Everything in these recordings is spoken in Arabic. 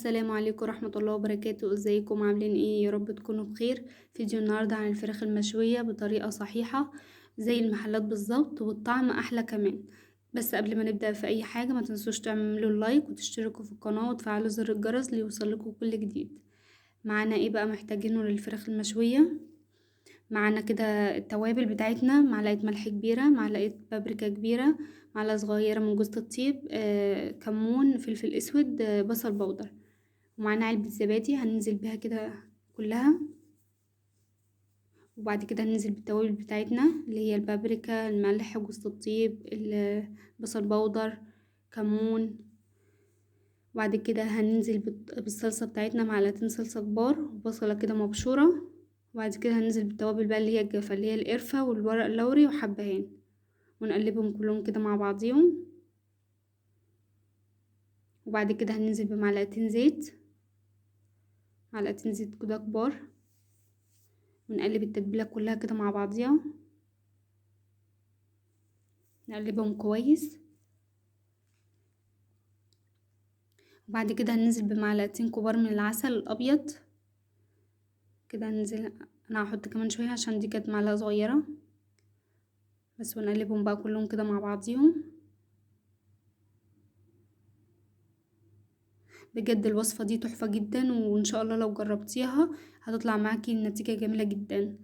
السلام عليكم ورحمة الله وبركاته. ازيكم عاملين ايه؟ يا رب تكونوا بخير. فيديو النهاردة عن الفراخ المشوية بطريقة صحيحة زي المحلات بالظبط والطعم احلى كمان. بس قبل ما نبدأ في اي حاجة ما تنسوش تعملوا اللايك وتشتركوا في القناة وتفعلوا زر الجرس ليوصلكوا كل جديد. معانا ايه بقى محتاجينه للفراخ المشوية؟ معانا كده التوابل بتاعتنا: معلقة ملح كبيرة، معلقة بابريكا كبيرة، معلقة صغيرة من جوز الطيب، كمون، فلفل اسود، بصل بودر. ومعانا علبة زبادي هننزل بيها كده كلها. وبعد كده هننزل بالتوابل بتاعتنا اللي هي البابريكا، الملح، جوز الطيب، البصل بودر، كمون. وبعد كده هننزل بالصلصة بتاعتنا: معلقتين صلصة كبار وبصلة كده مبشورة. وبعد كده هننزل بالتوابل بقى اللي هي الجافة اللي هي القرفة والورق اللوري وحبهان، ونقلبهم كلهم كده مع بعضيهم. وبعد كده هننزل بمعلقتين زيت، معلقتين زيت كده كبار، ونقلب التتبيلة كلها كده مع بعضيها، نقلبهم كويس. وبعد كده هننزل بمعلقتين كبار من العسل الابيض كده. هننزل، انا هحط كمان شويه عشان دي كانت معلقه صغيره بس. ونقلبهم بقى كلهم كده مع بعضيهم. بجد الوصفه دي تحفه جدا، وان شاء الله لو جربتيها هتطلع معاكي النتيجه جميله جدا.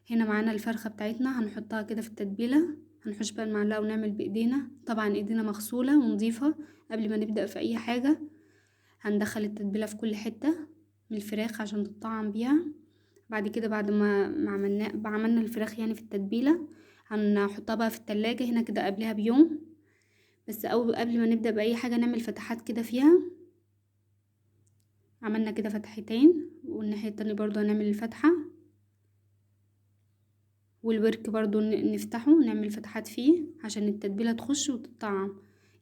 هنا معانا الفرخه بتاعتنا هنحطها كده في التتبيله. هنحش بقى المعلقه ونعمل بايدينا، طبعا ايدينا مغسوله ونضيفه قبل ما نبدا في اي حاجه. هندخل التتبيله في كل حته من الفراخ عشان تطعم بيها. بعد كده بعد ما عملنا الفراخ يعني في التتبيله، هنحطها بقى في التلاجة هنا كده قبلها بيوم بس. او قبل ما نبدا باي حاجه نعمل فتحات كده فيها. عملنا كده فتحتين، والناحيه التانية برضو هنعمل الفتحه، والورك برضو نفتحه ونعمل فتحات فيه عشان التتبيله تخش وتطعم.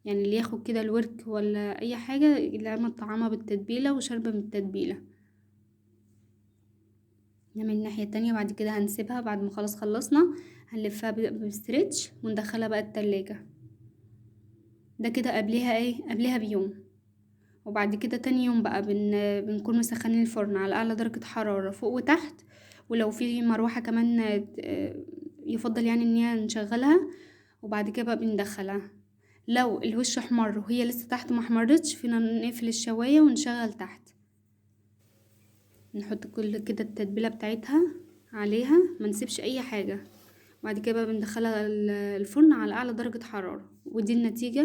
يعني اللي ياخد كده الورك ولا اي حاجه اللي عمل طعامها بالتتبيله وشربة من التتبيله. نعمل الناحية التانية. بعد كده هنسيبها بعد ما خلاص خلصنا، هنلفها بستريتش وندخلها بقى التلاجة. ده كده قبلها بيوم. وبعد كده تاني يوم بقى بنكون مسخنين الفرن على اعلى درجة حرارة فوق وتحت. ولو في مروحة كمان يفضل يعني ان هي نشغلها. وبعد كده بقى بندخلها. لو الوش احمر وهي لسه تحت ما احمرتش، فينا نقفل الشواية ونشغل تحت. نحط كل كده التتبيله بتاعتها عليها، ما نسيبش اي حاجه. وبعد كده بقى بندخلها الفرن على اعلى درجه حراره، ودي النتيجه.